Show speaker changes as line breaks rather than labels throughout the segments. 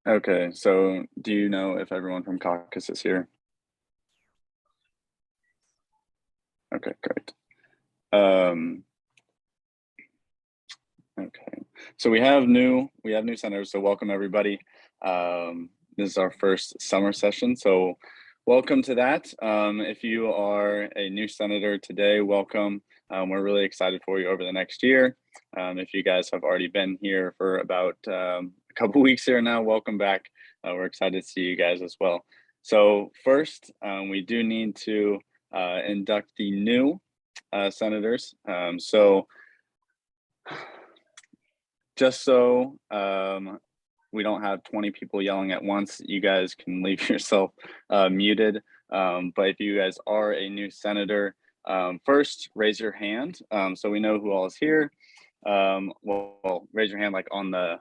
Okay, so do you know if everyone from caucus is here? Okay, great. Okay, so we have new senators, so welcome everybody. This is our first summer session, so welcome to that. If you are a new senator today, welcome. We're really excited for you over the next year. If you guys have already been here for about a couple weeks here now, welcome back. We're excited to see you guys as well. So first, we do need to induct the new senators. So just so we don't have 20 people yelling at once, you guys can leave yourself muted. But if you guys are a new senator, first raise your hand so we know who all is here. Well, raise your hand like on the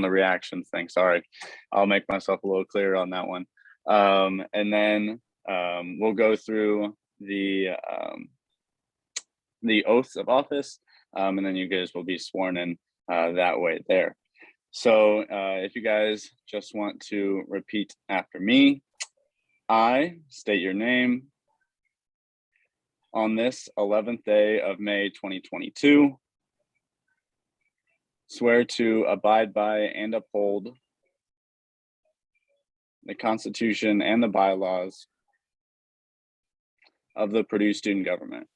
reactions thing. Sorry, I'll make myself a little clearer on that one. And then we'll go through the oaths of office, and then you guys will be sworn in that way there. So if you guys just want to repeat after me, I state your name. On this 11th day of May 2022, swear to abide by and uphold the Constitution and the bylaws of the Purdue student government.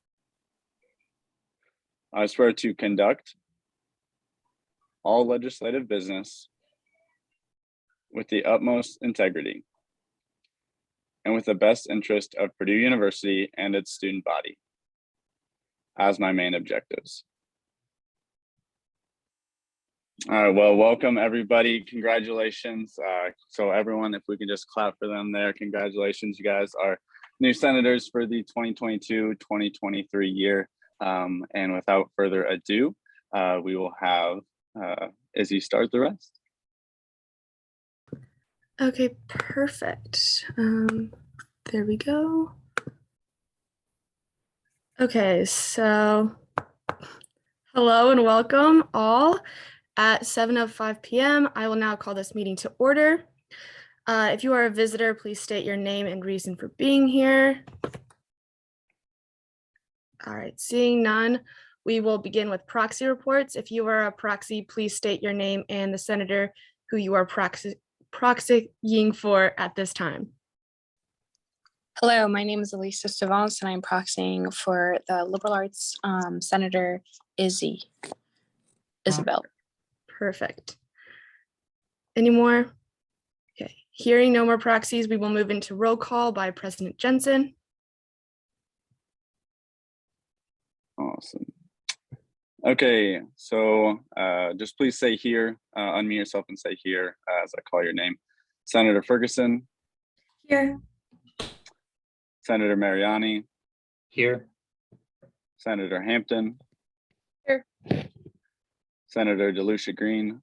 I swear to conduct all legislative business with the utmost integrity and with the best interest of Purdue University and its student body as my main objectives. All right, well, welcome everybody. Congratulations. So everyone, if we can just clap for them there. Congratulations, you guys are new senators for the 2022-2023 year. And without further ado, we will have Izzy start the rest.
Okay, perfect. There we go. Okay, so hello and welcome all. At 7:05 p.m., I will now call this meeting to order. If you are a visitor, please state your name and reason for being here. All right, seeing none, we will begin with proxy reports. If you are a proxy, please state your name and the senator who you are proxying for at this time.
Hello, my name is Elisa Stavans and I'm proxying for the Liberal Arts Senator Isabel.
Perfect. Any more? Okay, hearing no more proxies, we will move into roll call by President Jensen.
Awesome. Okay, so just please say here, unmute yourself and say here as I call your name. Senator Ferguson.
Here.
Senator Mariani.
Here.
Senator Hampton.
Here.
Senator DeLucia Green.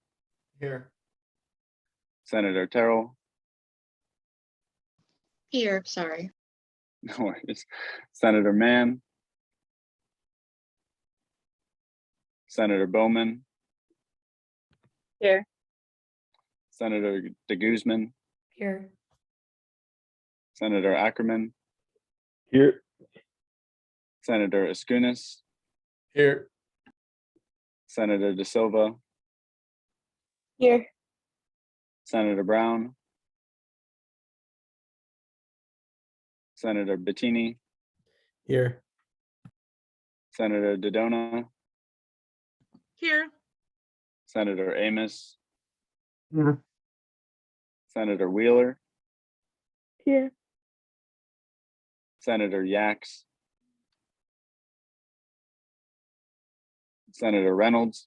Here.
Senator Terrell.
Here, sorry.
No worries. Senator Mann. Senator Bowman.
Here.
Senator de Guzman.
Here.
Senator Ackerman.
Here.
Senator Escunas.
Here.
Senator De Silva.
Here.
Senator Brown. Senator Bettini.
Here.
Senator Dodona.
Here.
Senator Amos.
Here.
Senator Wheeler.
Here.
Senator Yax. Senator Reynolds.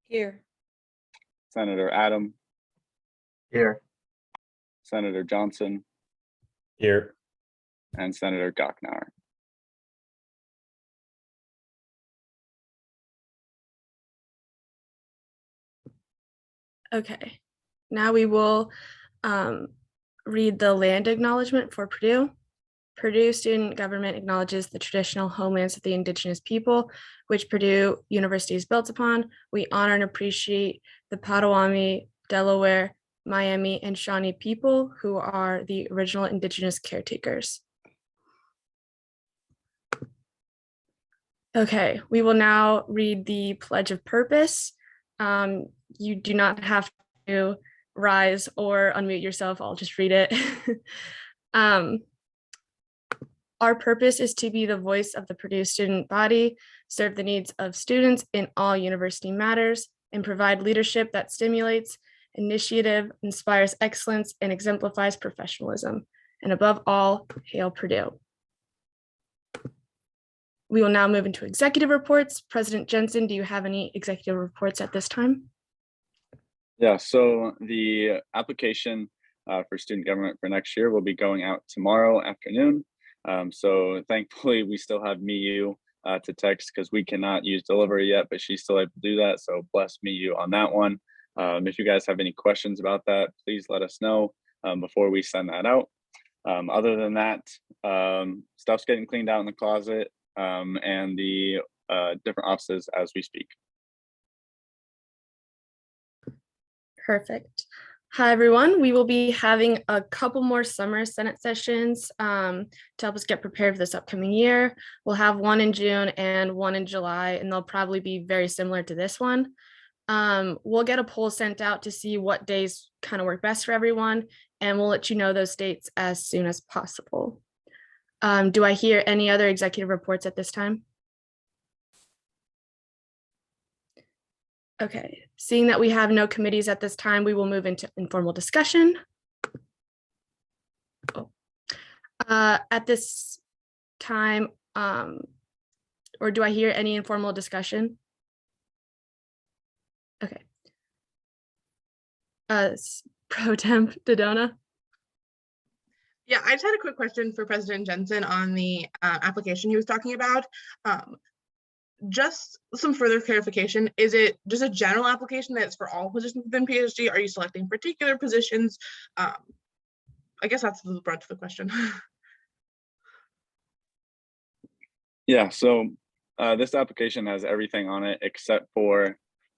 Here.
Senator Adam.
Here.
Senator Johnson.
Here.
And Senator Gocknauer.
Okay, now we will read the land acknowledgement for Purdue. Purdue student government acknowledges the traditional homelands of the indigenous people, which Purdue University is built upon. We honor and appreciate the Potawatomi Delaware, Miami, and Shawnee people who are the original Indigenous caretakers. Okay, we will now read the Pledge of Purpose. You do not have to rise or unmute yourself. I'll just read it. Our purpose is to be the voice of the Purdue student body, serve the needs of students in all university matters, and provide leadership that stimulates initiative, inspires excellence, and exemplifies professionalism. And above all, hail Purdue. We will now move into executive reports. President Jensen, do you have any executive reports at this time?
Yeah, so the application for student government for next year will be going out tomorrow afternoon. So thankfully, we still have MIU to text because we cannot use delivery yet, but she's still able to do that. So bless MIU on that one. If you guys have any questions about that, please let us know before we send that out. Other than that, stuff's getting cleaned out in the closet and the different offices as we speak.
Perfect. Hi, everyone. We will be having a couple more summer Senate sessions to help us get prepared for this upcoming year. We'll have one in June and one in July, and they'll probably be very similar to this one. We'll get a poll sent out to see what days kind of work best for everyone, and we'll let you know those dates as soon as possible. Do I hear any other executive reports at this time? Okay, seeing that we have no committees at this time, we will move into informal discussion. At this time, or do I hear any informal discussion? Okay. Pro Temp Dodona.
Yeah, I just had a quick question for President Jensen on the application he was talking about. Just some further clarification. Is it just a general application that's for all positions within PSG? Are you selecting particular positions? I guess that's the brunt of the question.
Yeah, so this application has everything on it except for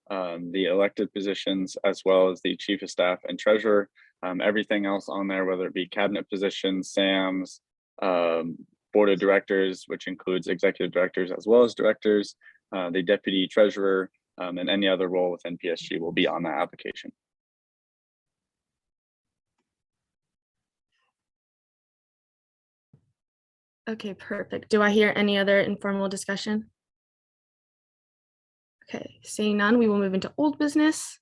the elected positions as well as the chief of staff and treasurer. Everything else on there, whether it be cabinet positions, SAMs, board of directors, which includes executive directors as well as directors, the deputy treasurer, and any other role within PSG will be on that application.
Okay, perfect. Do I hear any other informal discussion? Okay, seeing none, we will move into old business.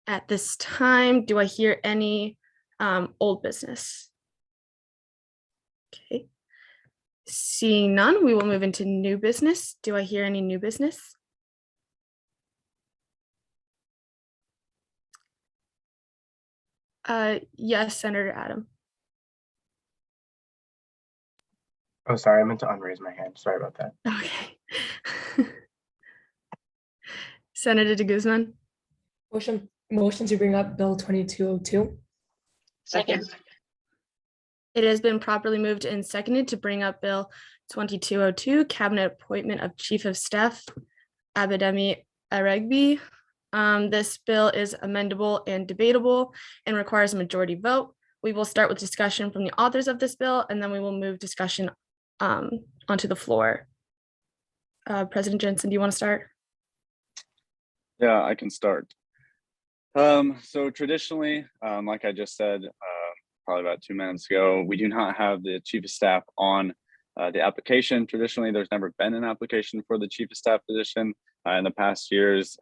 At this time, do I hear any old business? Okay. Seeing none, we will move into new business. Do I hear any new business? Yes, Senator Adam.
Oh, sorry, I meant to unraise my hand. Sorry about that.
Okay. Senator de Guzman.
Motion to bring up Bill 2202.
Second.
It has been properly moved and seconded to bring up Bill 2202, Cabinet Appointment of Chief of Staff, Abidemi Aregbi. This bill is amendable and debatable and requires a majority vote. We will start with discussion from the authors of this bill, and then we will move discussion onto the floor. President Jensen, do you want to start?
Yeah, I can start. So traditionally, like I just said, probably about 2 minutes ago, we do not have the chief of staff on the application. Traditionally, there's never been an application for the chief of staff position. In the past years,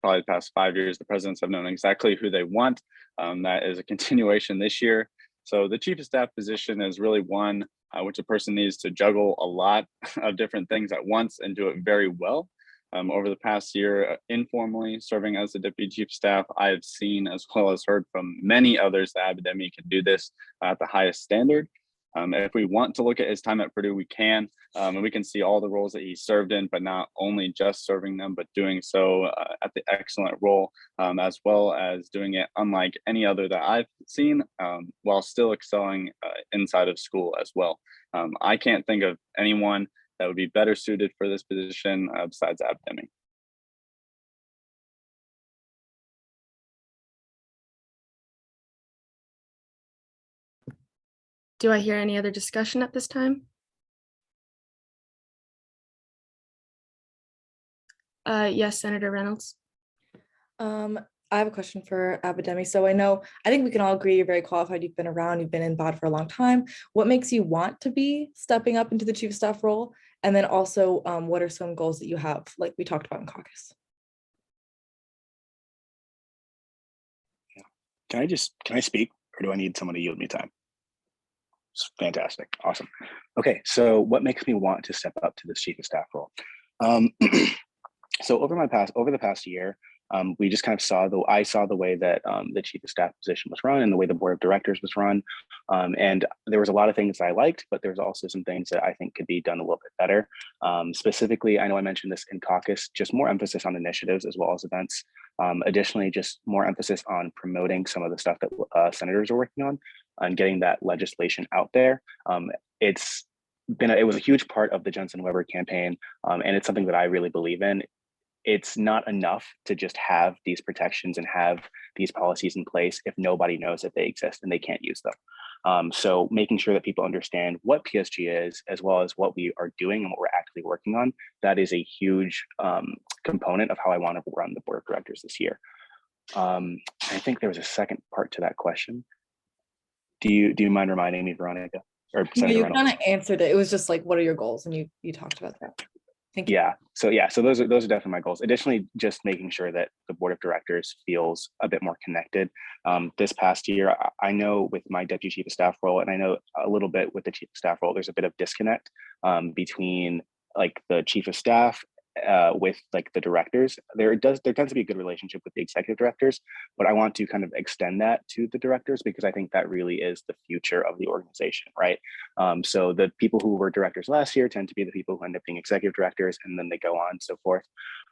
probably the past 5 years, the presidents have known exactly who they want. That is a continuation this year. So the chief of staff position is really one which a person needs to juggle a lot of different things at once and do it very well. Over the past year, informally serving as the deputy chief of staff, I have seen as well as heard from many others that Abidemi can do this at the highest standard. If we want to look at his time at Purdue, we can, and we can see all the roles that he served in, but not only just serving them, but doing so at the excellent role, as well as doing it unlike any other that I've seen, while still excelling inside of school as well. I can't think of anyone that would be better suited for this position besides Abidemi.
Do I hear any other discussion at this time? Yes, Senator Reynolds.
I have a question for Abidemi. So I think we can all agree you're very qualified. You've been around, you've been in BOD for a long time. What makes you want to be stepping up into the chief of staff role? And then also, what are some goals that you have, like we talked about in caucus?
Can I speak, or do I need someone to yield me time? It's fantastic. Awesome. Okay, so what makes me want to step up to this chief of staff role? So over the past year, we just kind of I saw the way that the chief of staff position was run and the way the board of directors was run. And there was a lot of things that I liked, but there's also some things that I think could be done a little bit better. Specifically, I know I mentioned this in caucus, just more emphasis on initiatives as well as events. Additionally, just more emphasis on promoting some of the stuff that senators are working on and getting that legislation out there. It was a huge part of the Jensen Weber campaign, and it's something that I really believe in. It's not enough to just have these protections and have these policies in place if nobody knows that they exist and they can't use them. So making sure that people understand what PSG is, as well as what we are doing and what we're actively working on, that is a huge component of how I want to run the board of directors this year. I think there was a second part to that question. Do you mind reminding me, Veronica? Or
You kind of answered it. It was just like, what are your goals? And you talked about that. Thank you.
So those are definitely my goals. Additionally, just making sure that the board of directors feels a bit more connected. This past year, I know with my deputy chief of staff role, and I know a little bit with the chief of staff role, there's a bit of disconnect between like the chief of staff with like the directors. There tends to be a good relationship with the executive directors, but I want to kind of extend that to the directors because I think that really is the future of the organization, right? So the people who were directors last year tend to be the people who end up being executive directors, and then they go on and so forth.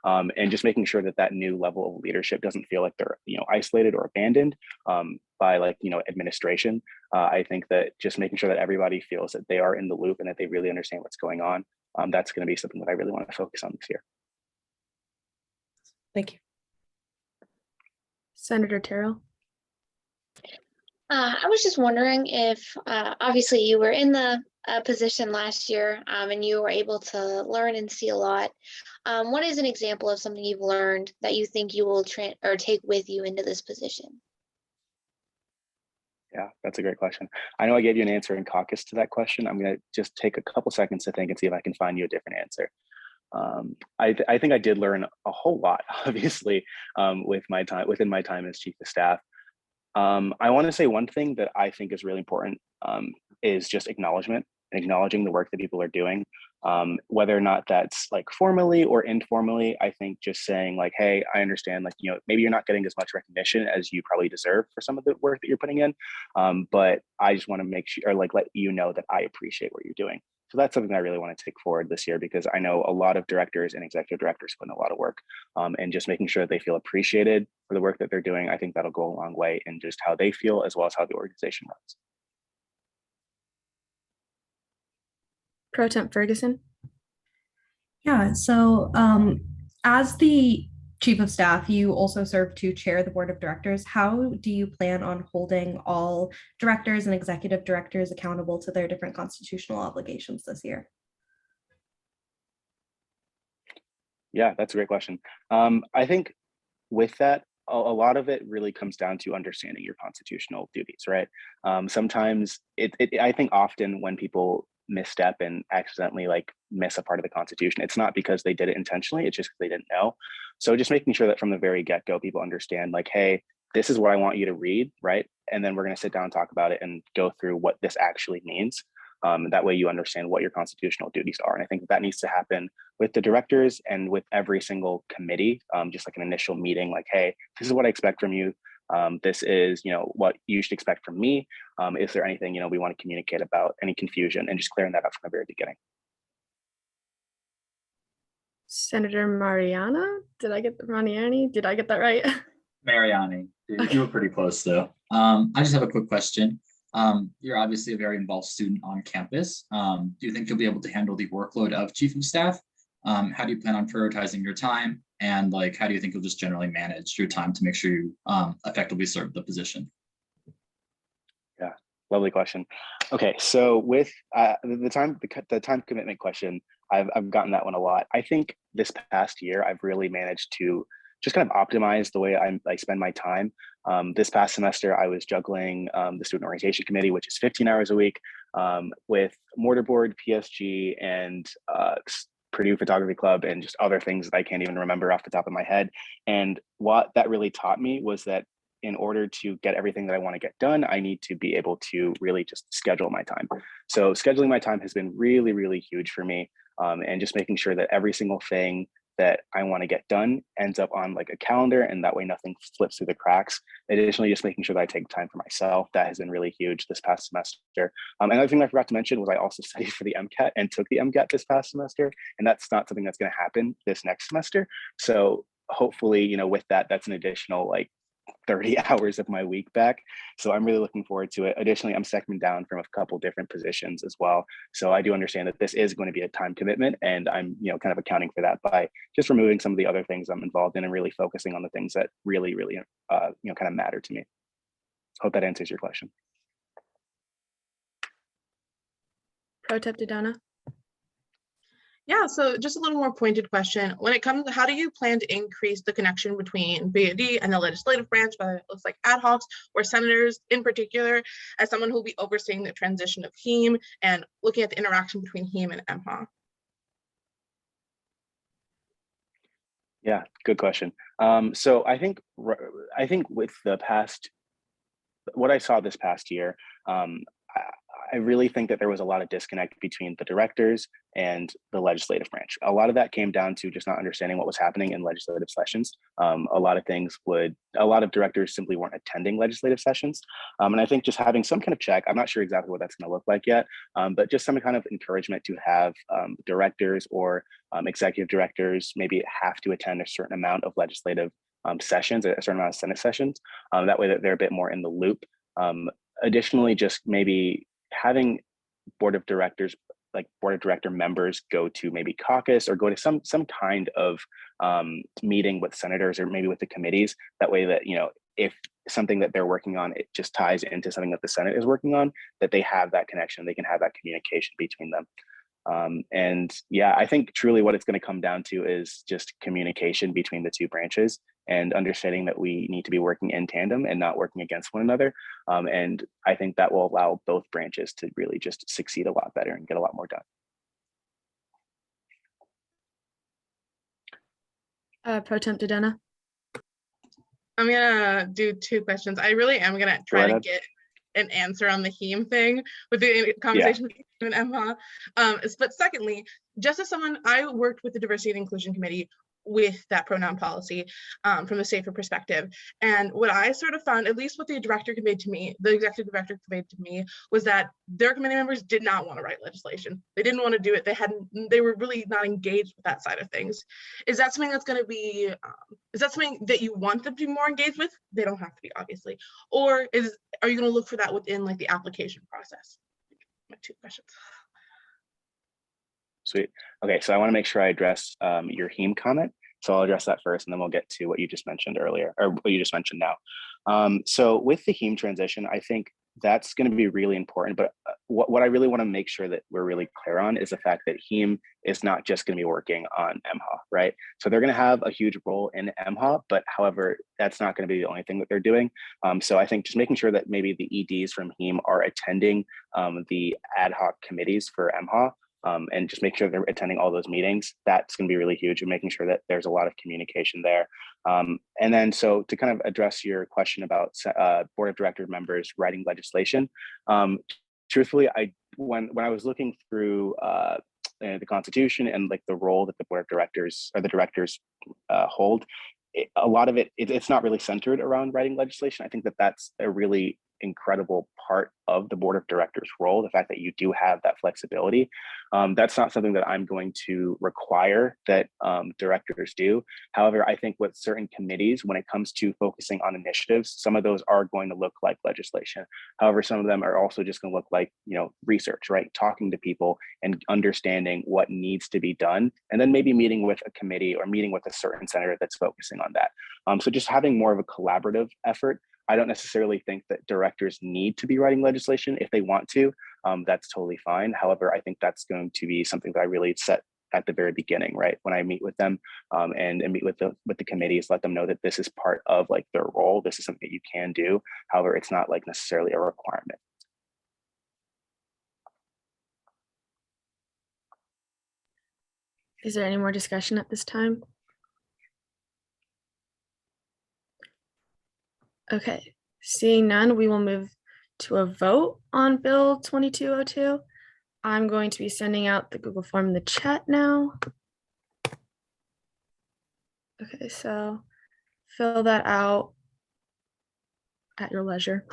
And just making sure that that new level of leadership doesn't feel like they're isolated or abandoned by administration. I think that just making sure that everybody feels that they are in the loop and that they really understand what's going on. That's going to be something that I really want to focus on this year.
Thank you.
Senator Terrell.
I was just wondering if, obviously you were in the position last year and you were able to learn and see a lot. What is an example of something you've learned that you think you will take with you into this position?
Yeah, that's a great question. I know I gave you an answer in caucus to that question. I'm going to just take a couple seconds to think and see if I can find you a different answer. I think I did learn a whole lot, obviously, within my time as chief of staff. I want to say one thing that I think is really important is just acknowledgement and acknowledging the work that people are doing. Whether or not that's like formally or informally, I think just saying like, hey, I understand, maybe you're not getting as much recognition as you probably deserve for some of the work that you're putting in. But I just want to make sure, or let you know that I appreciate what you're doing. So that's something I really want to take forward this year, because I know a lot of directors and executive directors put in a lot of work, and just making sure that they feel appreciated for the work that they're doing. I think that'll go a long way in just how they feel as well as how the organization runs.
Pro Temp Ferguson.
Yeah, so as the chief of staff, you also serve to chair the board of directors. How do you plan on holding all directors and executive directors accountable to their different constitutional obligations this year?
Yeah, that's a great question. I think with that, a lot of it really comes down to understanding your constitutional duties, right? Sometimes I think often when people misstep and accidentally miss a part of the Constitution, it's not because they did it intentionally, it's just because they didn't know. So just making sure that from the very get-go, people understand hey, this is what I want you to read, right? And then we're going to sit down and talk about it and go through what this actually means. That way you understand what your constitutional duties are. And I think that needs to happen with the directors and with every single committee, just like an initial meeting, hey, this is what I expect from you. This is, what you should expect from me. Is there anything, we want to communicate about, any confusion, and just clearing that up from the very beginning.
Senator Mariani? Did I get that right?
Mariani, you were pretty close though. I just have a quick question. You're obviously a very involved student on campus. Do you think you'll be able to handle the workload of chief of staff? How do you plan on prioritizing your time? And how do you think you'll just generally manage your time to make sure you effectively serve the position?
Yeah, Lovely question. Okay, so with the time commitment question, I've gotten that one a lot. I think this past year I've really managed to just kind of optimize the way I spend my time. This past semester I was juggling the student orientation committee, which is 15 hours a week, with mortarboard, PSG, and Purdue Photography Club, and just other things that I can't even remember off the top of my head. And what that really taught me was that in order to get everything that I want to get done, I need to be able to really just schedule my time. So scheduling my time has been really, really huge for me. And just making sure that every single thing that I want to get done ends up on like a calendar, and that way nothing slips through the cracks. Additionally, just making sure that I take time for myself. That has been really huge this past semester. Another thing I forgot to mention was I also studied for the MCAT and took the MCAT this past semester, and that's not something that's going to happen this next semester. So hopefully, you know, with that, that's an additional like 30 hours of my week back. So I'm really looking forward to it. Additionally, I'm stepping down from a couple different positions as well. So I do understand that this is going to be a time commitment, and I'm, you know, kind of accounting for that by just removing some of the other things I'm involved in and really focusing on the things that really, really, you know, kind of matter to me. Hope that answers your question.
Pro Temp Donna.
Yeah, so just a little more pointed question. When it comes to how do you plan to increase the connection between BAD and the legislative branch, whether it looks like ad hocs or senators in particular, as someone who will be overseeing the transition of HEAM and looking at the interaction between HEAM and MHA?
Yeah, good question. So I think with the past, what I saw this past year, I really think that there was a lot of disconnect between the directors and the legislative branch. A lot of that came down to just not understanding what was happening in legislative sessions. A lot of directors simply weren't attending legislative sessions. And I think just having some kind of check, I'm not sure exactly what that's going to look like yet, but just some kind of encouragement to have directors or executive directors maybe have to attend a certain amount of legislative sessions, a certain amount of Senate sessions. That way that they're a bit more in the loop. Additionally, just maybe having board of director members go to maybe caucus or go to some kind of meeting with senators or maybe with the committees. That way that, you know, if something that they're working on, it just ties into something that the Senate is working on, that they have that connection, they can have that communication between them. And yeah, I think truly what it's going to come down to is just communication between the two branches and understanding that we need to be working in tandem and not working against one another. And I think that will allow both branches to really just succeed a lot better and get a lot more done.
Pro Temp Donna.
I'm gonna do two questions. I really am gonna try to get an answer on the HEAM thing with the conversation with HEAM and MHA. But secondly, just as someone, I worked with the Diversity and Inclusion Committee with that pronoun policy from a safer perspective. And what I sort of found, at least what the director conveyed to me, the executive director conveyed to me, was that their committee members did not want to write legislation. They didn't want to do it. They were really not engaged with that side of things. Is that something that's going to be, is that something that you want them to be more engaged with? They don't have to be, obviously. Or are you going to look for that within like the application process? My two questions.
Sweet. Okay, so I want to make sure I address your HEAM comment. So I'll address that first, and then we'll get to what you just mentioned earlier, or what you just mentioned now. So with the HEAM transition, I think that's going to be really important. But what I really want to make sure that we're really clear on is the fact that HEAM is not just going to be working on MHA, right? So they're going to have a huge role in MHA, but however, that's not going to be the only thing that they're doing. So I think just making sure that maybe the EDs from HEAM are attending the ad hoc committees for MHA. And just make sure they're attending all those meetings. That's going to be really huge, and making sure that there's a lot of communication there. And then, so to kind of address your question about board of director members writing legislation, truthfully, when I was looking through the Constitution and like the role that the board of directors or the directors hold, a lot of it's not really centered around writing legislation. I think that that's a really incredible part of the board of directors role, the fact that you do have that flexibility. That's not something that I'm going to require that directors do. However, I think with certain committees, when it comes to focusing on initiatives, some of those are going to look like legislation. However, some of them are also just going to look like, you know, research, right? Talking to people and understanding what needs to be done, and then maybe meeting with a committee or meeting with a certain senator that's focusing on that. So just having more of a collaborative effort. I don't necessarily think that directors need to be writing legislation. If they want to, that's totally fine. However, I think that's going to be something that I really set at the very beginning, right? When I meet with them and meet with the committees, let them know that this is part of like their role. This is something that you can do. However, it's not like necessarily a requirement.
Is there any more discussion at this time? Okay, seeing none, we will move to a vote on Bill 2202. I'm going to be sending out the Google form in the chat now. Okay, so fill that out at your leisure.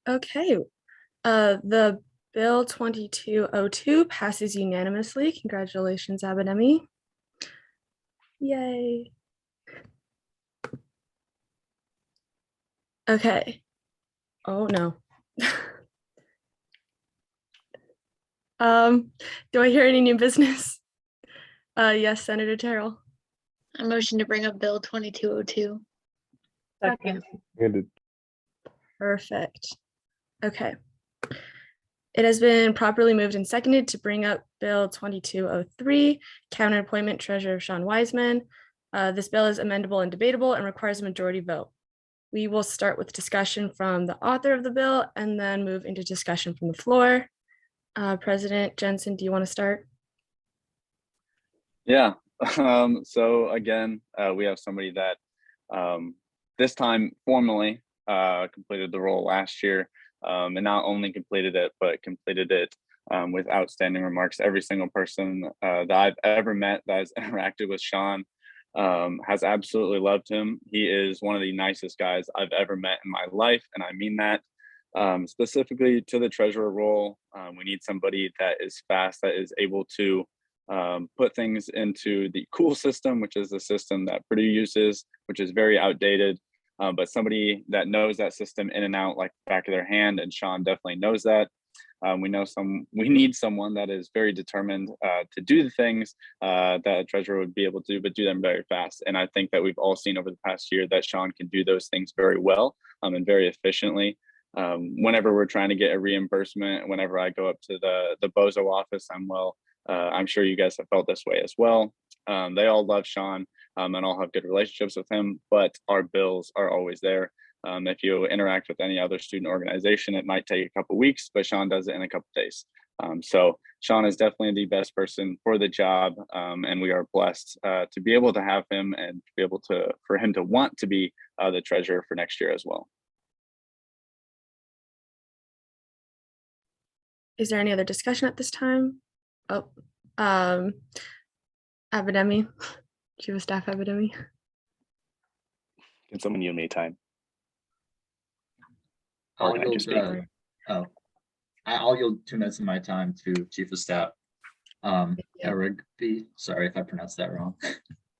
Okay, the Bill 2202 passes unanimously. Congratulations, Abidemi. Yay. Okay. Oh no. Do I hear any new business? Yes, Senator Terrell.
I motion to bring up Bill 2202.
Second.
Perfect. Okay. It has been properly moved and seconded to bring up Bill 2203, Cabinet Appointment Treasurer Sean Wiseman. This bill is amendable and debatable and requires a majority vote. We will start with discussion from the author of the bill and then move into discussion from the floor. President Jensen, do you want to start?
Yeah. So again, we have somebody that this time formally completed the role last year, and not only completed it, but completed it with outstanding remarks. Every single person that I've ever met that has interacted with Sean has absolutely loved him. He is one of the nicest guys I've ever met in my life, and I mean that. Specifically to the treasurer role, we need somebody that is fast, that is able to put things into the cool system, which is the system that Purdue uses, which is very outdated, but somebody that knows that system in and out like the back of their hand, and Sean definitely knows that. We need someone that is very determined to do the things that a treasurer would be able to do, but do them very fast. And I think that we've all seen over the past year that Sean can do those things very well and very efficiently. Whenever we're trying to get a reimbursement, whenever I go up to the Bozo office, I'm sure you guys have felt this way as well. They all love Sean and all have good relationships with him, but our bills are always there. If you interact with any other student organization, it might take a couple weeks, but Sean does it in a couple days. So Sean is definitely the best person for the job, and we are blessed to be able to have him and to be able for him to want to be the treasurer for next year as well.
Is there any other discussion at this time? Oh, Abidemi, Chief of Staff Abidemi.
Can someone yield me time?
I'll yield 2 minutes of my time to Chief of Staff. Erigby, sorry if I pronounced that wrong.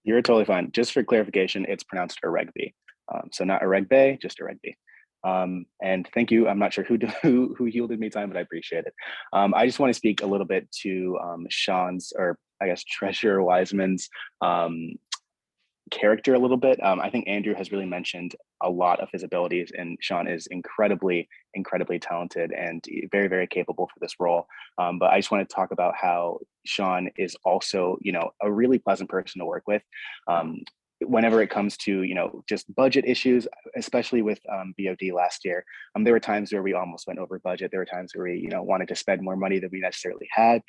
You're totally fine. Just for clarification, it's pronounced Erigby. So not Erigby, just Erigby. And thank you. I'm not sure who yielded me time, but I appreciate it. I just want to speak a little bit to Sean's, or I guess Treasurer Wiseman's character a little bit. I think Andrew has really mentioned a lot of his abilities, and Sean is incredibly talented and very, very capable for this role. But I just want to talk about how Sean is also, a really pleasant person to work with. Whenever it comes to, just budget issues, especially with BOD last year, there were times where we almost went over budget. There were times where we, wanted to spend more money than we necessarily had.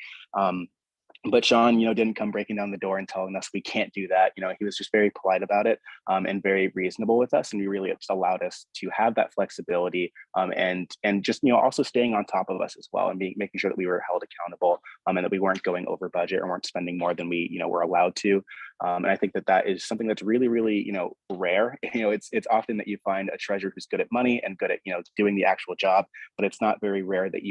But Sean, didn't come breaking down the door and telling us we can't do that. He was just very polite about it, and very reasonable with us. And he really just allowed us to have that flexibility, and just, also staying on top of us as well, and making sure that we were held accountable, and that we weren't going over budget or weren't spending more than we, were allowed to. And I think that is something that's really, really, rare. It's often that you find a treasurer who's good at money and good at, doing the actual job, but it's not very rare that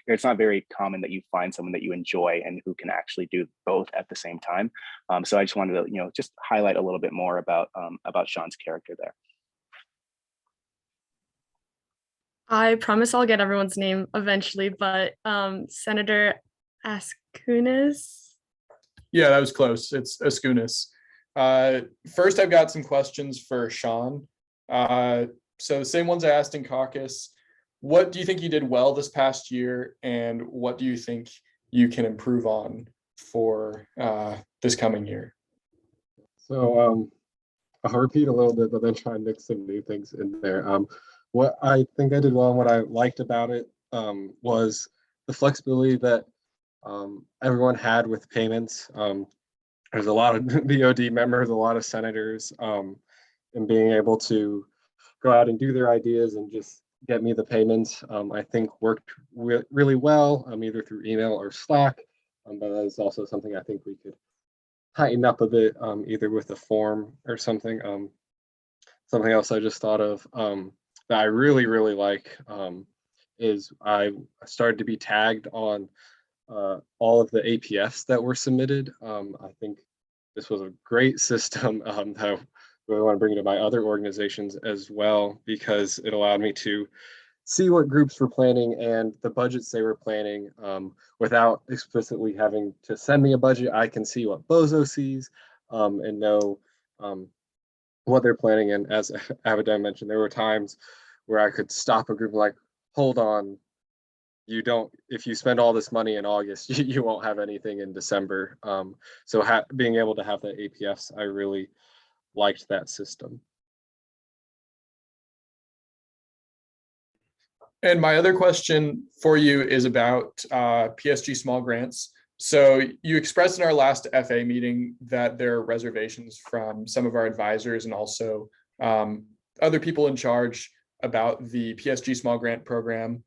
it's not very common that you find someone that you enjoy and who can actually do both at the same time. So I just wanted to, just highlight a little bit more about Sean's character there.
I promise I'll get everyone's name eventually, but Senator Askunis.
Yeah, that was close. It's Askunis. First, I've got some questions for Sean. So the same ones I asked in caucus. What do you think you did well this past year, and what do you think you can improve on for this coming year?
So I'll repeat a little bit, but then try and mix some new things in there. What I think I did well and what I liked about it was the flexibility that everyone had with payments. There's a lot of BOD members, a lot of senators, and being able to go out and do their ideas and just get me the payments, I think worked really well, either through email or Slack. But that is also something I think we could tighten up a bit, either with a form or something. Something else I just thought of that I really, really like is I started to be tagged on all of the APFs that were submitted. I think this was a great system that I really want to bring to my other organizations as well, because it allowed me to see what groups were planning and the budgets they were planning without explicitly having to send me a budget. I can see what Bozo sees and know what they're planning. And as Abadan mentioned, there were times where I could stop a group like, hold on, if you spend all this money in August, you won't have anything in December. So being able to have the APFs, I really liked that system.
And my other question for you is about PSG small grants. So you expressed in our last FA meeting that there are reservations from some of our advisors and also other people in charge about the PSG small grant program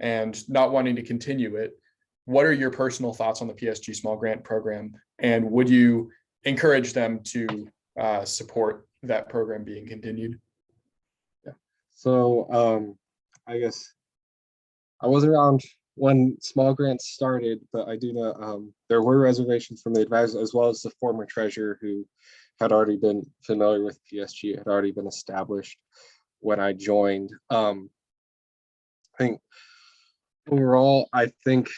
and not wanting to continue it. What are your personal thoughts on the PSG small grant program? And would you encourage them to support that program being continued?
Yeah. So I guess I wasn't around when small grants started, but I do know there were reservations from the advisors as well as the former treasurer who had already been familiar with PSG, had already been established when I joined. I think overall, I think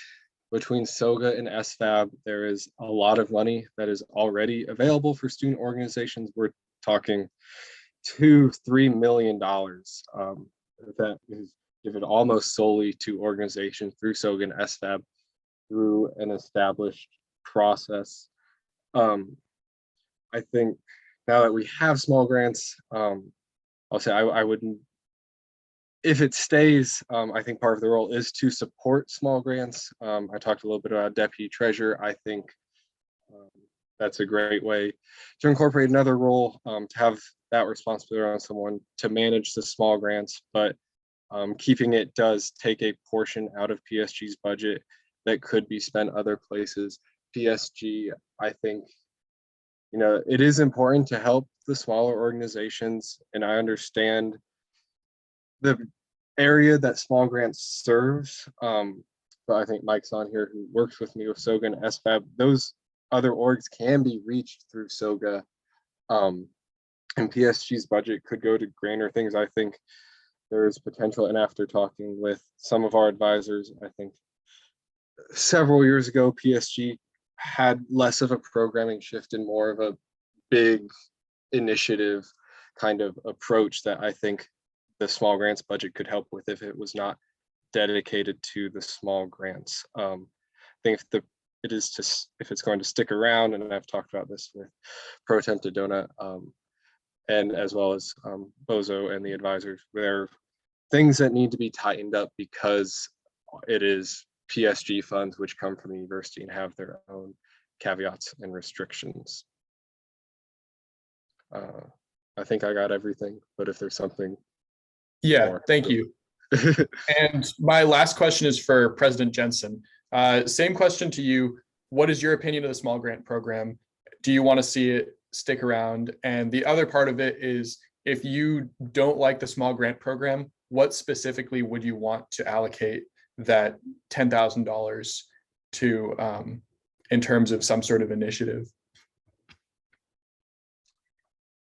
between SOGA and SFAB, there is a lot of money that is already available for student organizations. We're talking $2-3 million that is given almost solely to organizations through SOGA and SFAB through an established process. I think now that we have small grants, I'll say I wouldn't, if it stays, I think part of the role is to support small grants. I talked a little bit about deputy treasurer. I think that's a great way to incorporate another role, to have that responsibility on someone to manage the small grants, but keeping it does take a portion out of PSG's budget that could be spent other places. PSG, I think, it is important to help the smaller organizations, and I understand the area that small grants serves. But I think Mike's on here who works with me with SOGA and SFAB. Those other orgs can be reached through SOGA, and PSG's budget could go to grander things. I think there's potential, and after talking with some of our advisors, I think several years ago, PSG had less of a programming shift and more of a big initiative kind of approach that I think the small grants budget could help with if it was not dedicated to the small grants. I think if it's going to stick around, and I've talked about this with Pro Temp Dodona, and as well as Bozo and the advisors, there are things that need to be tightened up because it is PSG funds which come from the university and have their own caveats and restrictions. I think I got everything, but if there's something more.
Thank you. And my last question is for President Jensen. Same question to you. What is your opinion of the small grant program? Do you want to see it stick around? And the other part of it is, if you don't like the small grant program, what specifically would you want to allocate that $10,000 to in terms of some sort of initiative?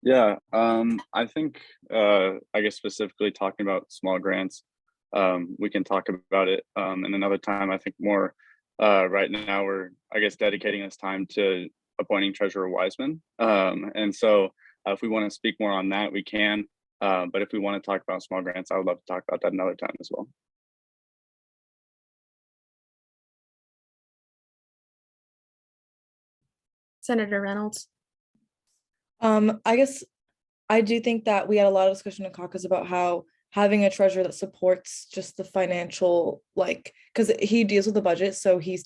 Yeah, I think, I guess specifically talking about small grants, we can talk about it in another time. I think more right now we're, I guess, dedicating this time to appointing Treasurer Wiseman. And so if we want to speak more on that, we can. But if we want to talk about small grants, I would love to talk about that another time as well.
Senator Reynolds.
I guess I do think that we had a lot of discussion in caucus about how having a treasurer that supports just the financial, like, because he deals with the budget, so he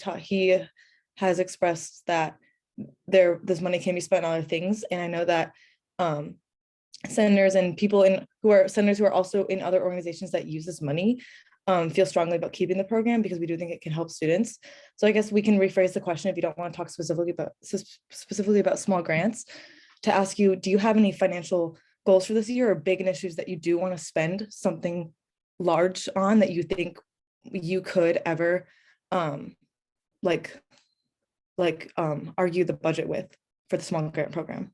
has expressed that this money can be spent on other things, and I know that senators and people who are also in other organizations that use this money feel strongly about keeping the program, because we do think it can help students. So I guess we can rephrase the question, if you don't want to talk specifically about small grants, to ask you, do you have any financial goals for this year, or big initiatives that you do want to spend something large on that you think you could ever argue the budget with for the small grant program?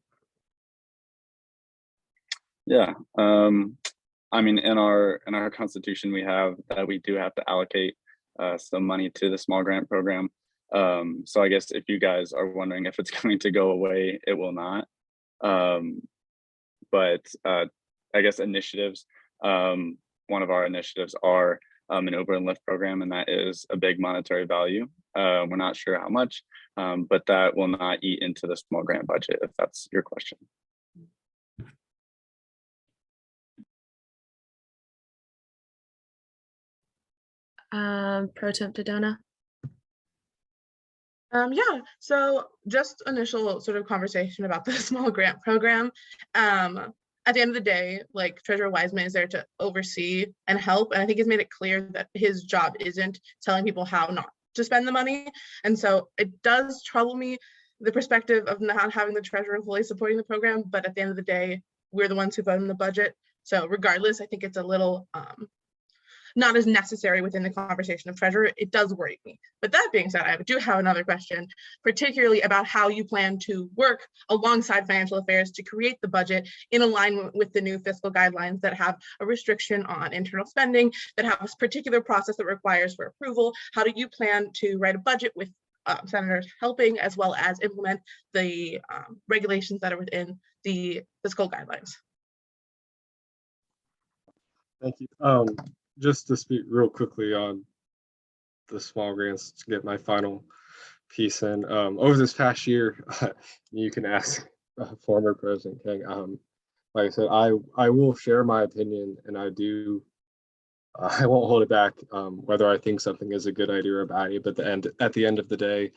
Yeah, I mean, in our constitution, we have that we do have to allocate some money to the small grant program. So I guess if you guys are wondering if it's going to go away, it will not. But I guess initiatives, one of our initiatives are an Uber and Lyft program, and that is a big monetary value. We're not sure how much, but that will not eat into the small grant budget, if that's your question.
Pro Temp Dodona.
Yeah, so just initial sort of conversation about the small grant program. At the end of the day, like, Treasurer Wiseman is there to oversee and help, and I think he's made it clear that his job isn't telling people how not to spend the money. And so it does trouble me, the perspective of not having the treasurer fully supporting the program, but at the end of the day, we're the ones who vote in the budget. So regardless, I think it's a little not as necessary within the conversation of treasurer. It does worry me. But that being said, I do have another question, particularly about how you plan to work alongside financial affairs to create the budget in alignment with the new fiscal guidelines that have a restriction on internal spending, that have a particular process that requires for approval. How do you plan to write a budget with senators helping, as well as implement the regulations that are within the fiscal guidelines?
Thank you. Just to speak real quickly on the small grants to get my final piece in. Over this past year, you can ask former President King. Like I said, I will share my opinion, and I won't hold it back, whether I think something is a good idea or a bad idea. But at the end of the day,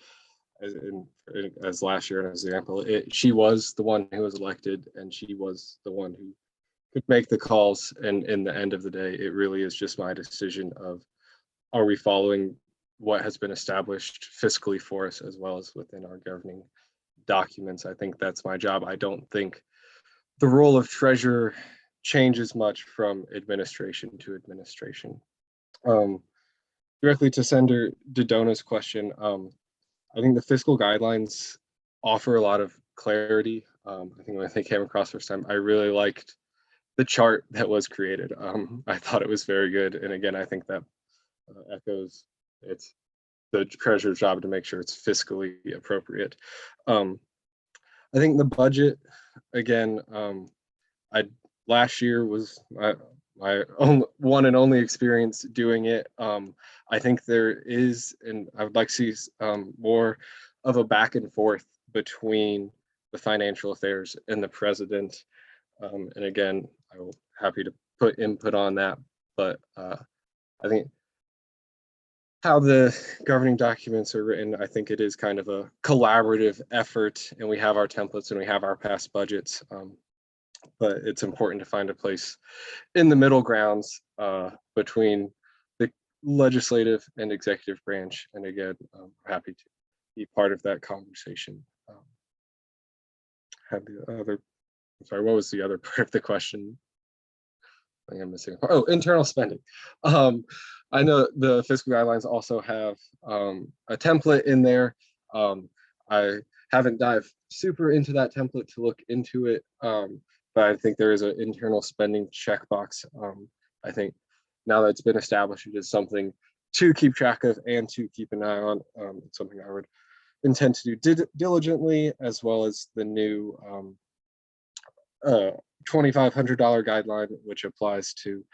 as last year, as an example, she was the one who was elected, and she was the one who could make the calls. And in the end of the day, it really is just my decision of, are we following what has been established fiscally for us, as well as within our governing documents. I think that's my job. I don't think the role of treasurer changes much from administration to administration. Directly to Senator Dodona's question, I think the fiscal guidelines offer a lot of clarity. I think when they came across first time, I really liked the chart that was created. I thought it was very good. And again, I think that echoes it's the treasurer's job to make sure it's fiscally appropriate. I I think the budget, again, last year was my one and only experience doing it. I think there is, and I would like to see more of a back and forth between the financial affairs and the president. And again, I'm happy to put input on that, but I think how the governing documents are written, I think it is kind of a collaborative effort, and we have our templates and we have our past budgets. But it's important to find a place in the middle grounds between the legislative and executive branch. And again, I'm happy to be part of that conversation. Had the other, I'm sorry, what was the other part of the question? I think I'm missing a part. Oh, internal spending. I know the fiscal guidelines also have a template in there. I haven't dived super into that template to look into it, but I think there is an internal spending checkbox. I think now that it's been established, it is something to keep track of and to keep an eye on. It's something I would intend to do diligently, as well as the new $2,500 guideline, which applies to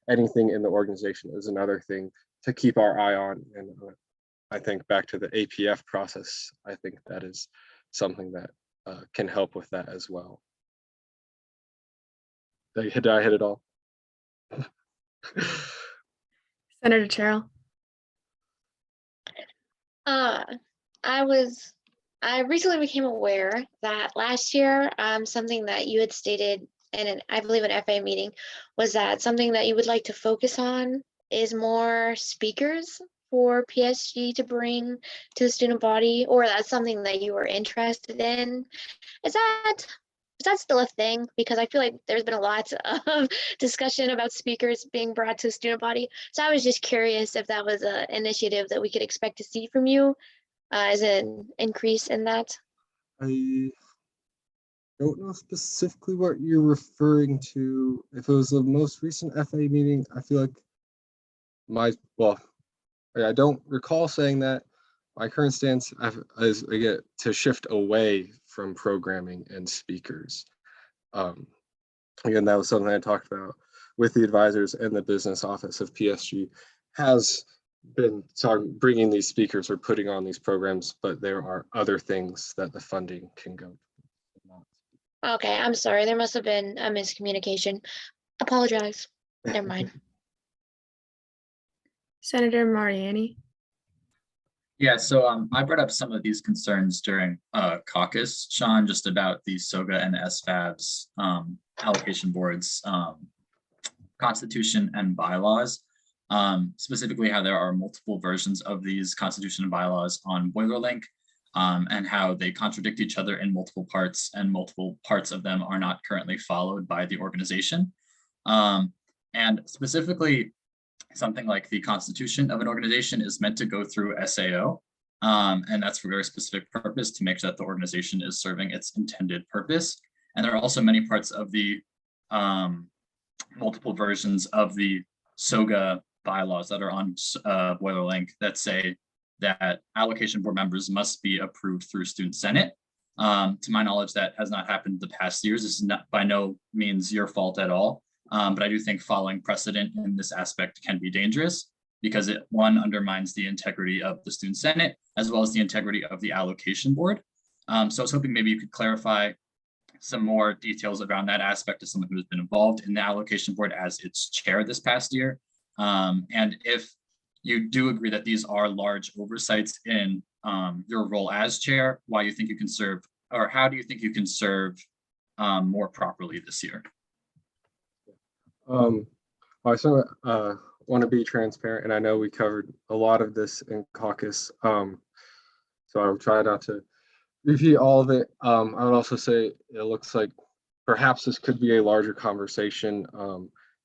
anything in the organization, is another thing to keep our eye on. And I think back to the APF process, I think that is something that can help with that as well. Did I hit it all?
Senator Terrell.
I recently became aware that last year, something that you had stated in I believe an FA meeting was that something that you would like to focus on is more speakers for PSG to bring to the student body, or that's something that you were interested in. Is that still a thing? Because I feel like there's been a lot of discussion about speakers being brought to the student body. So I was just curious if that was an initiative that we could expect to see from you as an increase in that.
I don't know specifically what you're referring to. If it was the most recent FA meeting, I feel like I don't recall saying that. My current stance is I get to shift away from programming and speakers. Again, that was something I talked about with the advisors, and the business office of PSG has been bringing these speakers or putting on these programs, but there are other things that the funding can go to.
Okay, I'm sorry. There must have been a miscommunication. Apologize. Never mind.
Senator Mariani.
Yeah, so I brought up some of these concerns during caucus, Sean, just about the SOGA and SFAB's allocation boards, constitution and bylaws, specifically how there are multiple versions of these constitution and bylaws on BoilerLink, and how they contradict each other in multiple parts, and multiple parts of them are not currently followed by the organization. And specifically, something like the constitution of an organization is meant to go through SAO, and that's for a very specific purpose, to make sure that the organization is serving its intended purpose. And there are also many parts of the multiple versions of the SOGA bylaws that are on BoilerLink that say that allocation board members must be approved through Student Senate. To my knowledge, that has not happened the past years. This is not by no means your fault at all. But I do think following precedent in this aspect can be dangerous, because it, one, undermines the integrity of the Student Senate, as well as the integrity of the allocation board. So I was hoping maybe you could clarify some more details around that aspect as someone who has been involved in the allocation board as its chair this past year. And if you do agree that these are large oversights in your role as chair, why you think you can serve, or how do you think you can serve more properly this year?
I also want to be transparent, and I know we covered a lot of this in caucus, so I'll try not to repeat all of it. I would also say it looks like perhaps this could be a larger conversation,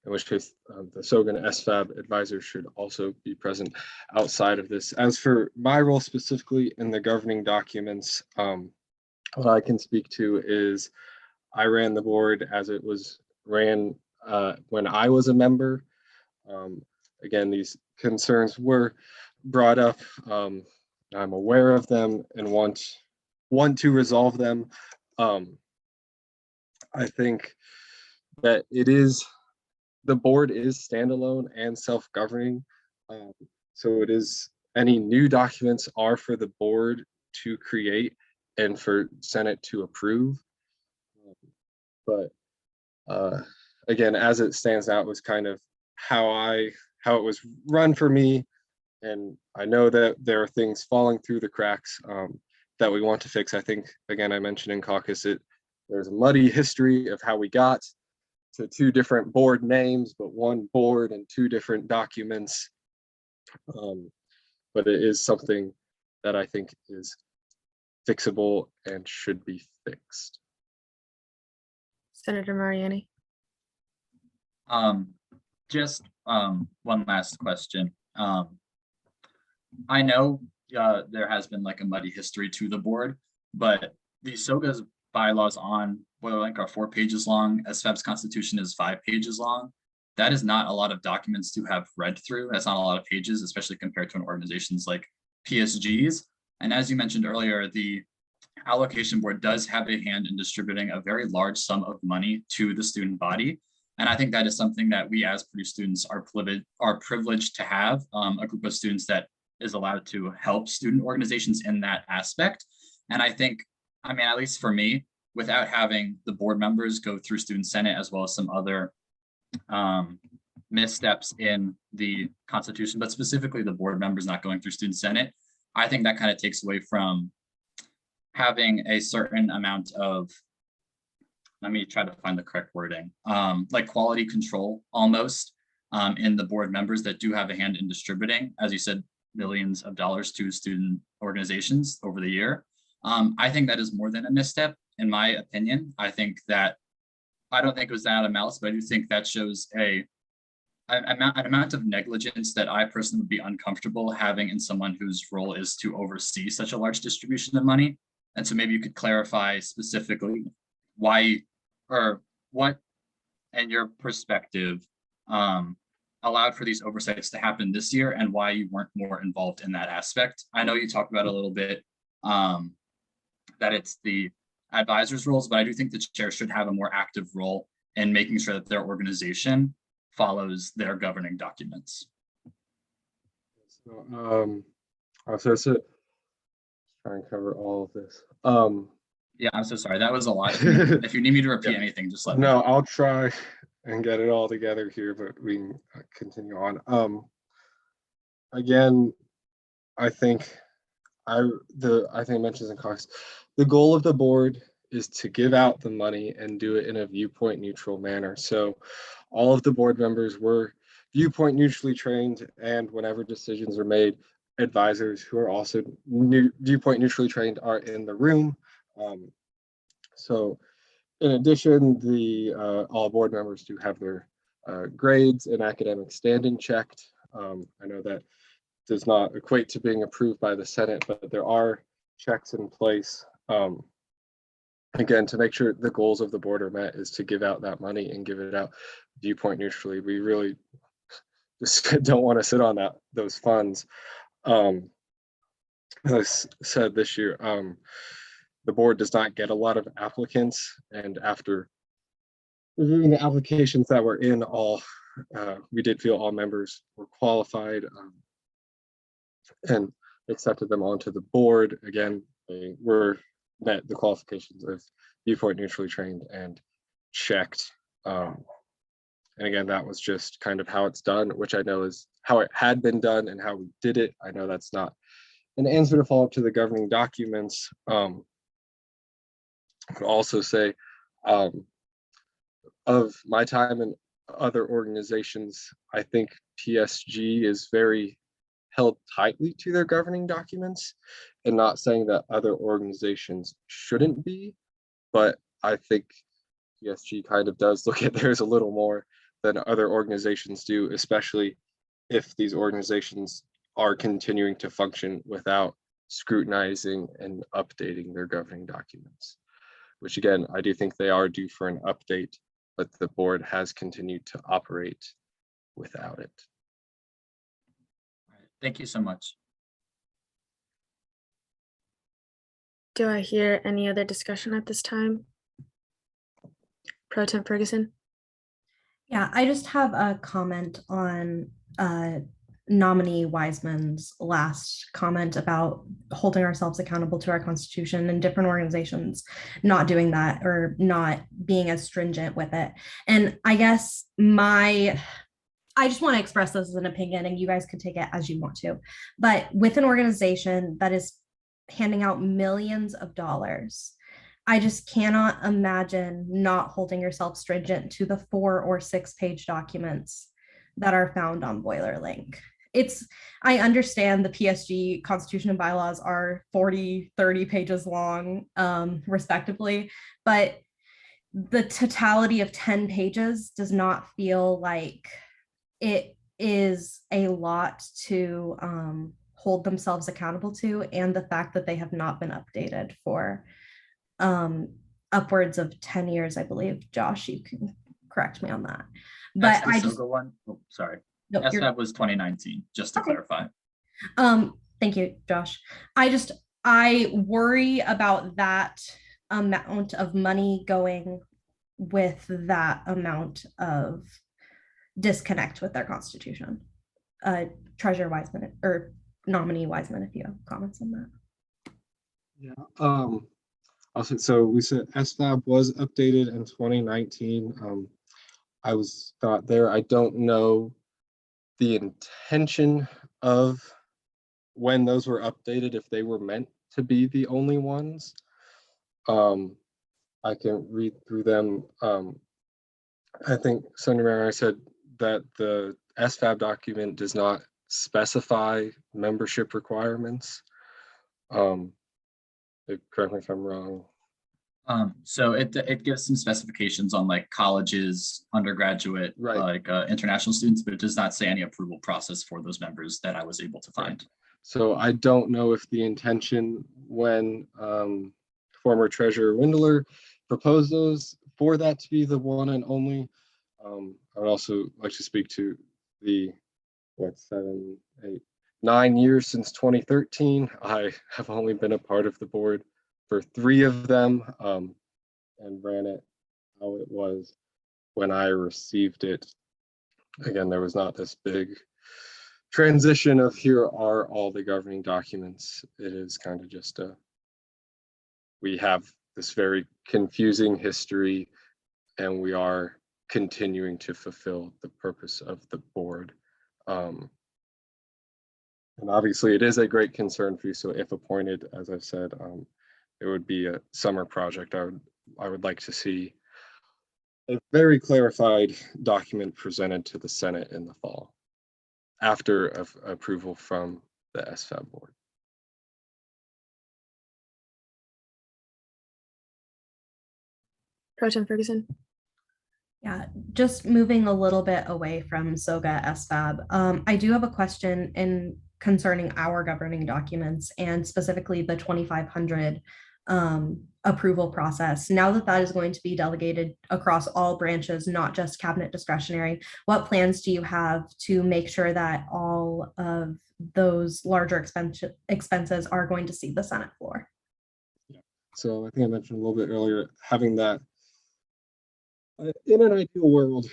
in which case the SOGA and SFAB advisors should also be present outside of this. As for my role specifically in the governing documents, what I can speak to is I ran the board as it was ran when I was a member. Again, these concerns were brought up. I'm aware of them and want to resolve them. I think that the board is standalone and self-governing. So it is, any new documents are for the board to create and for Senate to approve. But again, as it stands out, was kind of how it was run for me. And I know that there are things falling through the cracks that we want to fix. I think, again, I mentioned in caucus, there's a muddy history of how we got to 2 different board names, but 1 board and 2 different documents. But it is something that I think is fixable and should be fixed.
Senator Mariani.
Just one last question. I know there has been like a muddy history to the board, but the SOGA's bylaws on Boiler Link are 4 pages long. SFAB's constitution is 5 pages long. That is not a lot of documents to have read through. That's not a lot of pages, especially compared to an organizations like PSG's. And as you mentioned earlier, the allocation board does have a hand in distributing a very large sum of money to the student body. And I think that is something that we as Purdue students are privileged to have, a group of students that is allowed to help student organizations in that aspect. And I think, I mean, at least for me, without having the board members go through Student Senate, as well as some other missteps in the Constitution, but specifically the board members not going through Student Senate, I think that kind of takes away from having a certain amount of, let me try to find the correct wording, like quality control almost in the board members that do have a hand in distributing, as you said, millions of dollars to student organizations over the year. I think that is more than a misstep, in my opinion. I think that, I don't think it was that out of malice, but I do think that shows an amount of negligence that I personally would be uncomfortable having in someone whose role is to oversee such a large distribution of money. And so maybe you could clarify specifically why, or what, in your perspective, allowed for these oversights to happen this year, and why you weren't more involved in that aspect. I know you talked about a little bit that it's the advisors' roles, but I do think the chair should have a more active role in making sure that their organization follows their governing documents.
So try and cover all of this.
Yeah, I'm so sorry. That was a lot. If you need me to repeat anything, just let me know.
I'll try and get it all together here, but we can continue on. Again, I think I mentioned in caucus, the goal of the board is to give out the money and do it in a viewpoint neutral manner. So all of the board members were viewpoint neutrally trained, and whenever decisions are made, advisors who are also viewpoint neutrally trained are in the room. So in addition, all board members do have their grades and academic standing checked. I know that does not equate to being approved by the Senate, but there are checks in place. Again, to make sure the goals of the board are met is to give out that money and give it out viewpoint neutrally. We really just don't want to sit on those funds. As I said, this year, the board does not get a lot of applicants, and after reviewing the applications that were in, we did feel all members were qualified and accepted them onto the board. Again, they met the qualifications of viewpoint neutrally trained and checked. And again, that was just kind of how it's done, which I know is how it had been done and how we did it. I know that's not an answer to follow up to the governing documents. I could also say, of my time in other organizations, I think PSG is very held tightly to their governing documents, and not saying that other organizations shouldn't be, but I think PSG kind of does look at theirs a little more than other organizations do, especially if these organizations are continuing to function without scrutinizing and updating their governing documents, which again, I do think they are due for an update, but the board has continued to operate without it.
Thank you so much.
Do I hear any other discussion at this time? Pro Tem Ferguson?
Yeah, I just have a comment on nominee Wiseman's last comment about holding ourselves accountable to our constitution and different organizations not doing that or not being as stringent with it. And I guess I just want to express this as an opinion, and you guys can take it as you want to. But with an organization that is handing out millions of dollars, I just cannot imagine not holding yourself stringent to the 4 or 6 page documents that are found on Boiler Link. I understand the PSG Constitution and bylaws are 40, 30 pages long, respectively, but the totality of 10 pages does not feel like it is a lot to hold themselves accountable to, and the fact that they have not been updated for upwards of 10 years, I believe. Josh, you can correct me on that. But
That's the SOGA one. Oh, sorry.
No,
SFAB was 2019, just to clarify.
Thank you, Josh. I worry about that amount of money going with that amount of disconnect with their constitution. Treasurer Wiseman or nominee Wiseman, if you have comments on that.
Yeah. Also, so we said SFAB was updated in 2019. I was not there. I don't know the intention of when those were updated, if they were meant to be the only ones. I can read through them. I think Senator said that the SFAB document does not specify membership requirements. Correct me if I'm wrong.
So it gives some specifications on like colleges, undergraduate, like international students, but it does not say any approval process for those members that I was able to find.
So I don't know if the intention when former Treasurer Windler proposed those for that to be the one and only. I would also like to speak to the 9 years since 2013. I have only been a part of the board for 3 of them, and ran it how it was when I received it. Again, there was not this big transition of here are all the governing documents. It is kind of just we have this very confusing history, and we are continuing to fulfill the purpose of the board. And obviously it is a great concern for you. So if appointed, as I've said, it would be a summer project. I would like to see a very clarified document presented to the Senate in the fall after approval from the SFAB board.
Pro Tem Ferguson?
Yeah, just moving a little bit away from SOGA SFAB, I do have a question concerning our governing documents and specifically the 2500 approval process. Now that that is going to be delegated across all branches, not just cabinet discretionary, what plans do you have to make sure that all of those larger expenses are going to see the Senate floor?
Yeah. So I think I mentioned a little bit earlier, having that in an ideal world,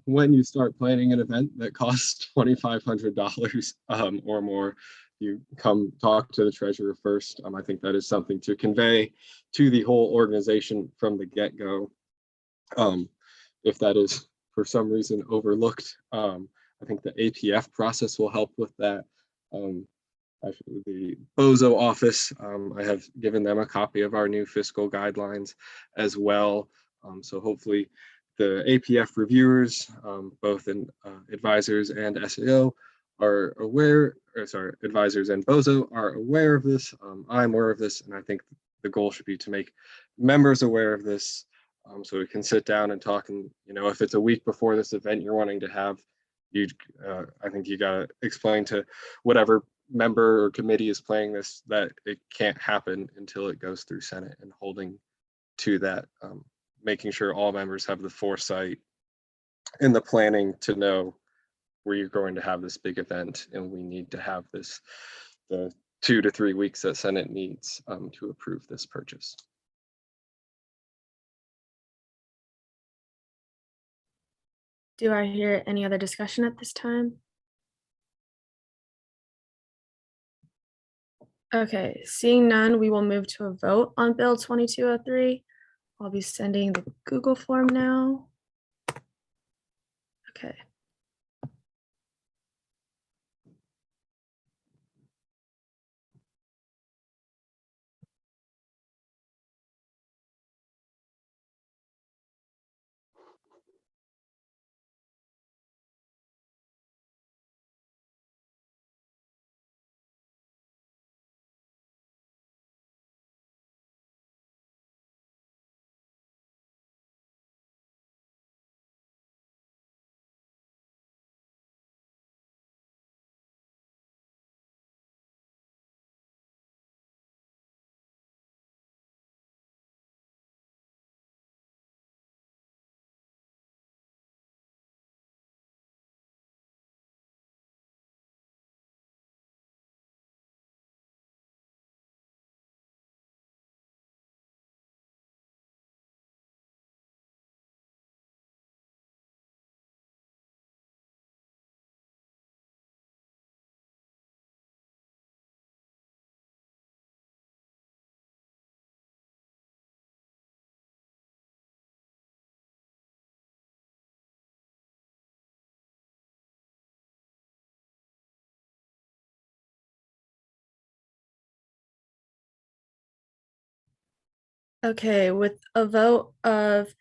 when you start planning an event that costs $2,500 or more, you come talk to the treasurer first. I think that is something to convey to the whole organization from the get-go. If that is for some reason overlooked, I think the APF process will help with that. Actually, the BOZO office, I have given them a copy of our new fiscal guidelines as well. So hopefully the APF reviewers, both in advisors and SAO, are aware, advisors and BOZO are aware of this. I'm aware of this, and I think the goal should be to make members aware of this, so we can sit down and talk. And if it's a week before this event you're wanting to have, I think you gotta explain to whatever member or committee is playing this that it can't happen until it goes through Senate, and holding to that. Making sure all members have the foresight in the planning to know where you're going to have this big event, and we need to have the 2 to 3 weeks that Senate needs to approve this purchase.
Do I hear any other discussion at this time? Okay, seeing none, we will move to a vote on Bill 2203. I'll be sending the Google form now. Okay. Okay, with a vote of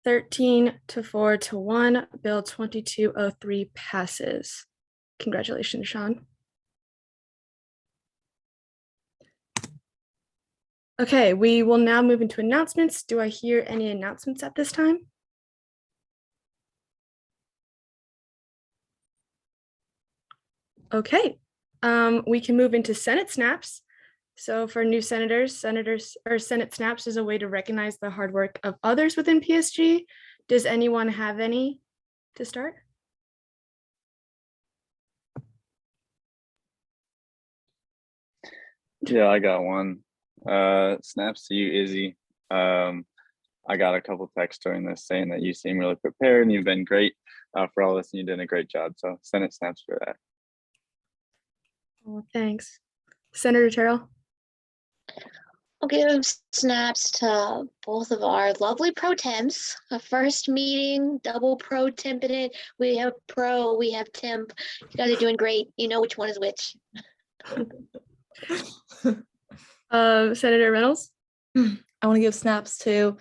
13 to 4 to 1, Bill 2203 passes. Congratulations, Sean. Okay, we will now move into announcements. Do I hear any announcements at this time? Okay, we can move into Senate snaps. So for new senators, Senate snaps is a way to recognize the hard work of others within PSG. Does anyone have any to start?
Yeah, I got one. Snaps to you, Izzy. I got a couple texts during this saying that you seem really prepared and you've been great for all this and you did a great job. So Senate snaps for that.
Oh, thanks. Senator Terrell?
I'll give snaps to both of our lovely pro temps. A first meeting, double pro temp in it. We have pro, we have temp. You guys are doing great. You know which one is which.
Senator Reynolds?
I want to give snaps to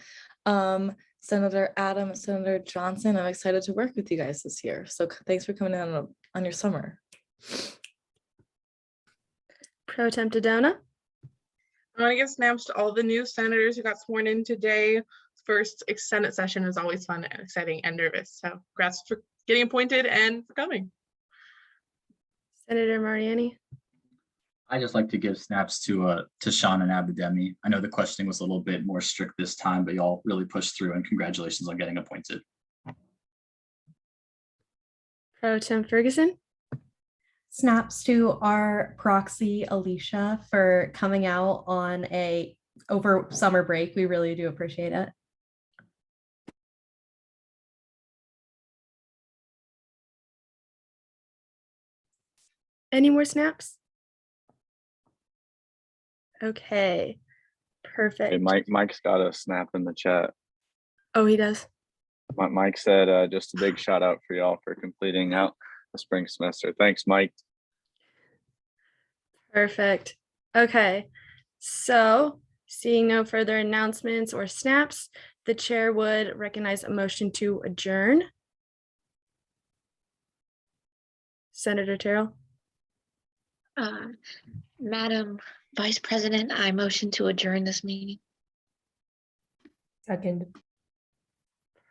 Senator Adam and Senator Johnson. I'm excited to work with you guys this year. So thanks for coming in on your summer.
Pro Temp Dodona?
I want to give snaps to all the new senators who got sworn in today. First Senate session is always fun and exciting and nervous. So congrats for getting appointed and for coming.
Senator Mariani?
I just like to give snaps to Sean and Abidemi. I know the questioning was a little bit more strict this time, but y'all really pushed through, and congratulations on getting appointed.
Pro Temp Ferguson?
Snaps to our proxy, Alicia, for coming out on over summer break. We really do appreciate it.
Any more snaps? Okay, perfect.
Hey, Mike's got a snap in the chat.
Oh, he does?
Mike said just a big shout out for y'all for completing out the spring semester. Thanks, Mike.
Perfect. Okay, so seeing no further announcements or snaps, the chair would recognize a motion to adjourn. Senator Terrell?
Madam Vice President, I motion to adjourn this meeting.
Second.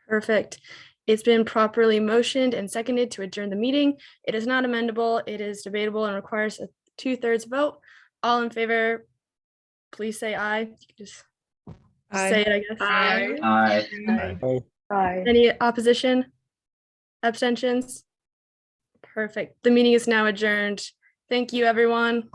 Perfect. It's been properly motioned and seconded to adjourn the meeting. It is not amendable. It is debatable and requires a 2/3 vote. All in favor, please say aye. You can just say it, I guess.
Aye.
Aye.
Aye.
Any opposition? Abstentions? Perfect. The meeting is now adjourned. Thank you, everyone.